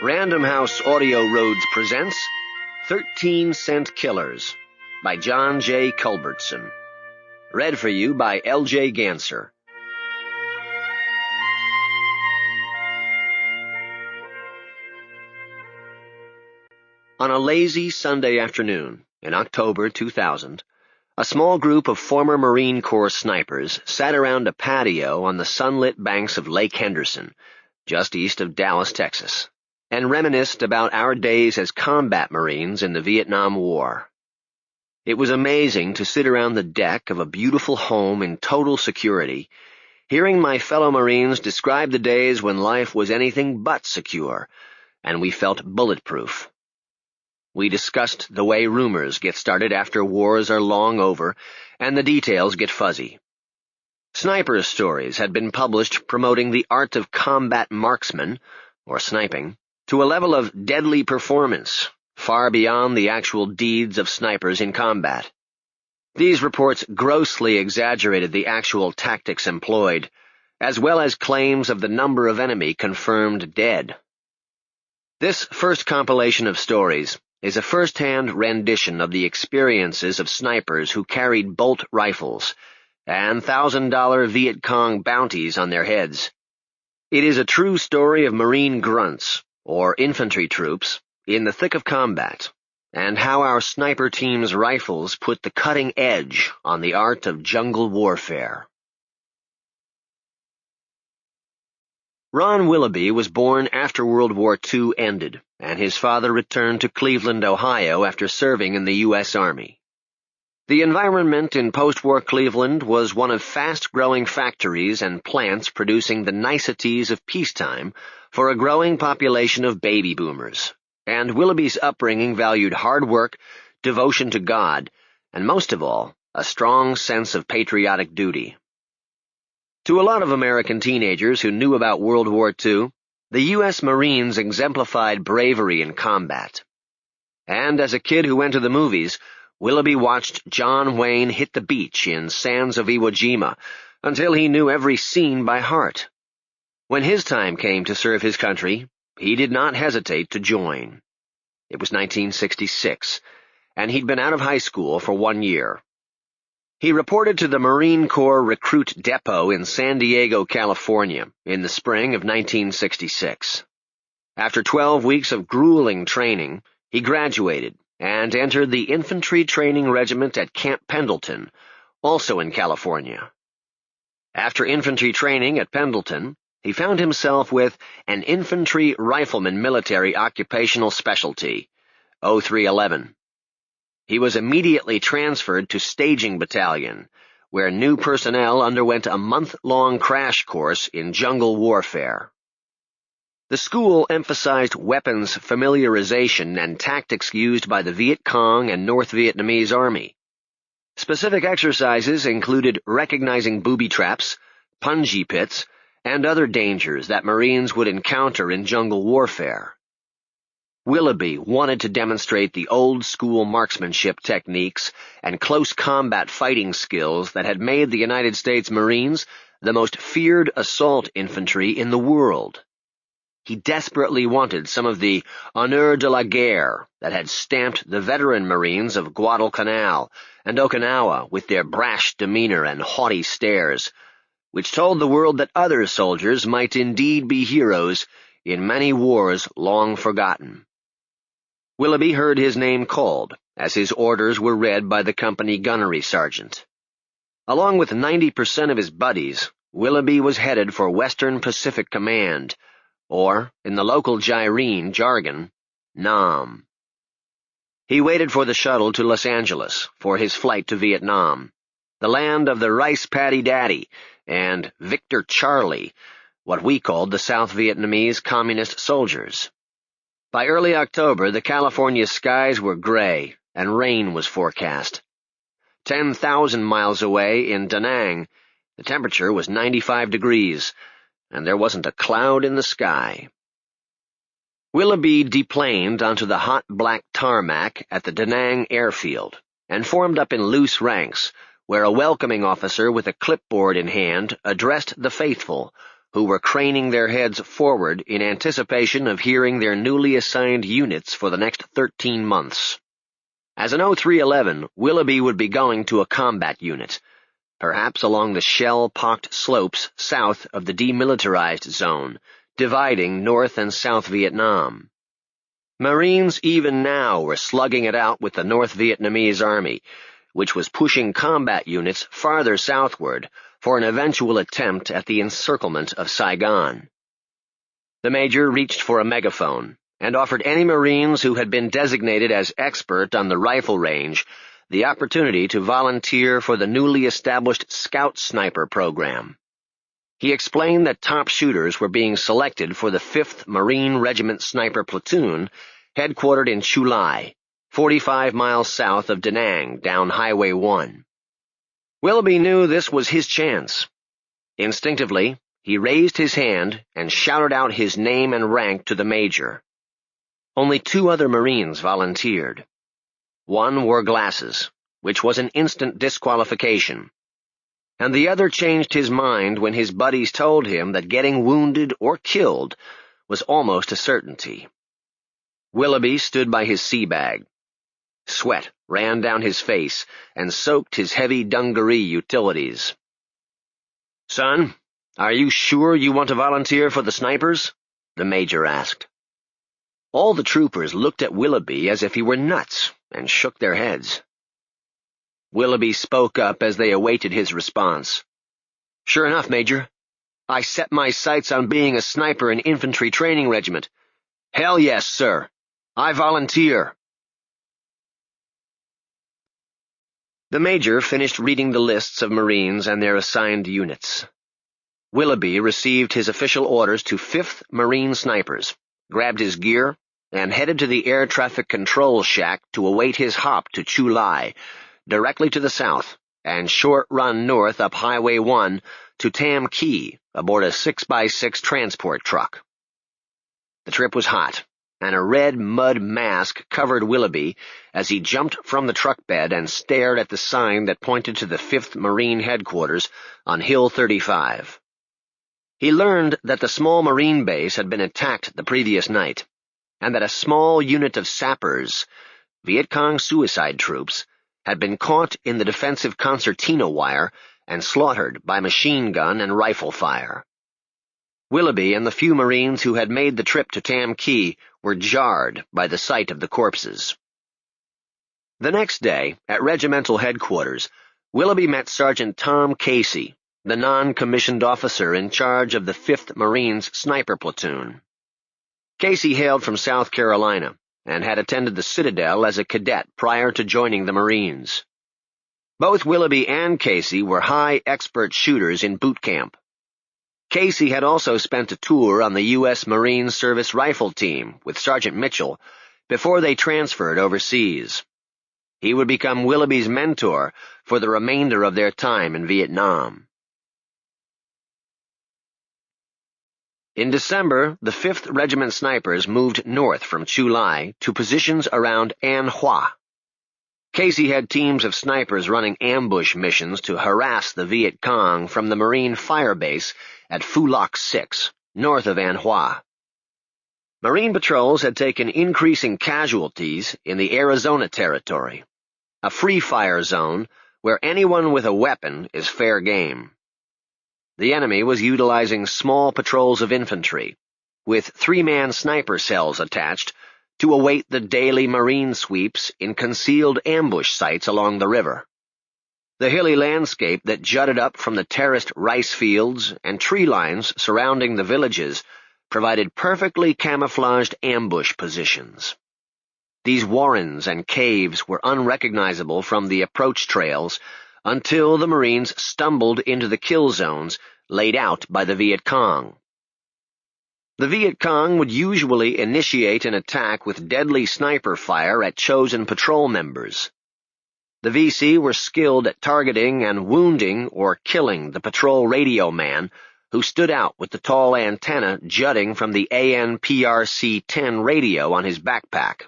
Random House Audio Roads presents 13 Cent Killers by John J. Culbertson. Read for you by L.J. Ganser. On a lazy Sunday afternoon in October 2000, a small group of former Marine Corps snipers sat around a patio on the sunlit banks of Lake Henderson, just east of Dallas, Texas, and reminisced about our days as combat Marines in the Vietnam War. It was amazing to sit around the deck of a beautiful home in total security, hearing my fellow Marines describe the days when life was anything but secure, and we felt bulletproof. We discussed the way rumors get started after wars are long over, and the details get fuzzy. Sniper stories had been published promoting the art of combat marksmen, or sniping, to a level of deadly performance, far beyond the actual deeds of snipers in combat. These reports grossly exaggerated the actual tactics employed, as well as claims of the number of enemy confirmed dead. This first compilation of stories is a first-hand rendition of the experiences of snipers who carried bolt rifles and $1,000 Viet Cong bounties on their heads. It is a true story of Marine grunts, or infantry troops, in the thick of combat, and how our sniper team's rifles put the cutting edge on the art of jungle warfare. Ron Willoughby was born after World War II ended, and his father returned to Cleveland, Ohio after serving in the U.S. Army. The environment in post-war Cleveland was one of fast-growing factories and plants producing the niceties of peacetime for a growing population of baby boomers, and Willoughby's upbringing valued hard work, devotion to God, and most of all, a strong sense of patriotic duty. To a lot of American teenagers who knew about World War II, the U.S. Marines exemplified bravery in combat. And as a kid who went to the movies, Willoughby watched John Wayne hit the beach in Sands of Iwo Jima until he knew every scene by heart. When his time came to serve his country, he did not hesitate to join. It was 1966, and he'd been out of high school for 1 year. He reported to the Marine Corps Recruit Depot in San Diego, California, in the spring of 1966. After 12 weeks of grueling training, he graduated and entered the Infantry Training Regiment at Camp Pendleton, also in California. After infantry training at Pendleton, he found himself with an Infantry Rifleman Military Occupational Specialty, 0311. He was immediately transferred to Staging Battalion, where new personnel underwent a month-long crash course in jungle warfare. The school emphasized weapons familiarization and tactics used by the Viet Cong and North Vietnamese Army. Specific exercises included recognizing booby traps, punji pits, and other dangers that Marines would encounter in jungle warfare. Willoughby wanted to demonstrate the old-school marksmanship techniques and close combat fighting skills that had made the United States Marines the most feared assault infantry in the world. He desperately wanted some of the honneur de la guerre that had stamped the veteran Marines of Guadalcanal and Okinawa with their brash demeanor and haughty stares, which told the world that other soldiers might indeed be heroes in many wars long forgotten. Willoughby heard his name called as his orders were read by the company gunnery sergeant. Along with 90% of his buddies, Willoughby was headed for Western Pacific Command, or, in the local Gyrene jargon, NAM. He waited for the shuttle to Los Angeles for his flight to Vietnam, the land of the Rice Paddy Daddy and Victor Charlie, what we called the South Vietnamese Communist soldiers. By early October, the California skies were gray, and rain was forecast. 10,000 miles away in Da Nang, the temperature was 95 degrees, and there wasn't a cloud in the sky. Willoughby deplaned onto the hot black tarmac at the Da Nang airfield, and formed up in loose ranks, where a welcoming officer with a clipboard in hand addressed the faithful, who were craning their heads forward in anticipation of hearing their newly assigned units for the next 13 months. As an 0311, Willoughby would be going to a combat unit, perhaps along the shell-pocked slopes south of the demilitarized zone, dividing North and South Vietnam. Marines even now were slugging it out with the North Vietnamese Army, which was pushing combat units farther southward for an eventual attempt at the encirclement of Saigon. The major reached for a megaphone and offered any Marines who had been designated as expert on the rifle range the opportunity to volunteer for the newly established Scout Sniper program. He explained that top shooters were being selected for the 5th Marine Regiment Sniper Platoon, headquartered in Chu Lai, 45 miles south of Da Nang, down Highway 1. Willoughby knew this was his chance. Instinctively, he raised his hand and shouted out his name and rank to the major. Only 2 other Marines volunteered. One wore glasses, which was an instant disqualification, and the other changed his mind when his buddies told him that getting wounded or killed was almost a certainty. Willoughby stood by his sea bag. Sweat ran down his face and soaked his heavy dungaree utilities. "Son, are you sure you want to volunteer for the snipers?" the major asked. All the troopers looked at Willoughby as if he were nuts and shook their heads. Willoughby spoke up as they awaited his response. "Sure enough, Major. I set my sights on being a sniper in infantry training regiment. Hell yes, sir. I volunteer." The major finished reading the lists of Marines and their assigned units. Willoughby received his official orders to 5th Marine Snipers, grabbed his gear, and headed to the air traffic control shack to await his hop to Chu Lai, directly to the south, and short run north up Highway 1 to Tam Key aboard a 6x6 transport truck. The trip was hot, and a red mud mask covered Willoughby as he jumped from the truck bed and stared at the sign that pointed to the 5th Marine Headquarters on Hill 35. He learned that the small Marine base had been attacked the previous night, and that a small unit of sappers, Viet Cong suicide troops, had been caught in the defensive concertina wire and slaughtered by machine gun and rifle fire. Willoughby and the few Marines who had made the trip to Tam Key were jarred by the sight of the corpses. The next day, at regimental headquarters, Willoughby met Sergeant Tom Casey, the non-commissioned officer in charge of the 5th Marines Sniper Platoon. Casey hailed from South Carolina and had attended the Citadel as a cadet prior to joining the Marines. Both Willoughby and Casey were high expert shooters in boot camp. Casey had also spent a tour on the U.S. Marine Service Rifle Team with Sergeant Mitchell before they transferred overseas. He would become Willoughby's mentor for the remainder of their time in Vietnam. In December, the 5th Regiment Snipers moved north from Chu Lai to positions around An Hoa. Casey had teams of snipers running ambush missions to harass the Viet Cong from the Marine fire base at Phu Loc 6, north of An Hoa. Marine patrols had taken increasing casualties in the Arizona Territory, a free-fire zone where anyone with a weapon is fair game. The enemy was utilizing small patrols of infantry, with 3-man sniper cells attached, to await the daily Marine sweeps in concealed ambush sites along the river. The hilly landscape that jutted up from the terraced rice fields and tree lines surrounding the villages provided perfectly camouflaged ambush positions. These warrens and caves were unrecognizable from the approach trails until the Marines stumbled into the kill zones laid out by the Viet Cong. The Viet Cong would usually initiate an attack with deadly sniper fire at chosen patrol members. The VC were skilled at targeting and wounding or killing the patrol radio man who stood out with the tall antenna jutting from the ANPRC-10 radio on his backpack.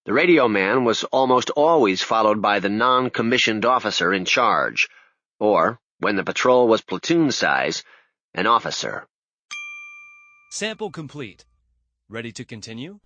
The radio man was almost always followed by the non-commissioned officer in charge, or, when the patrol was platoon size, an officer. Sample complete. Ready to continue?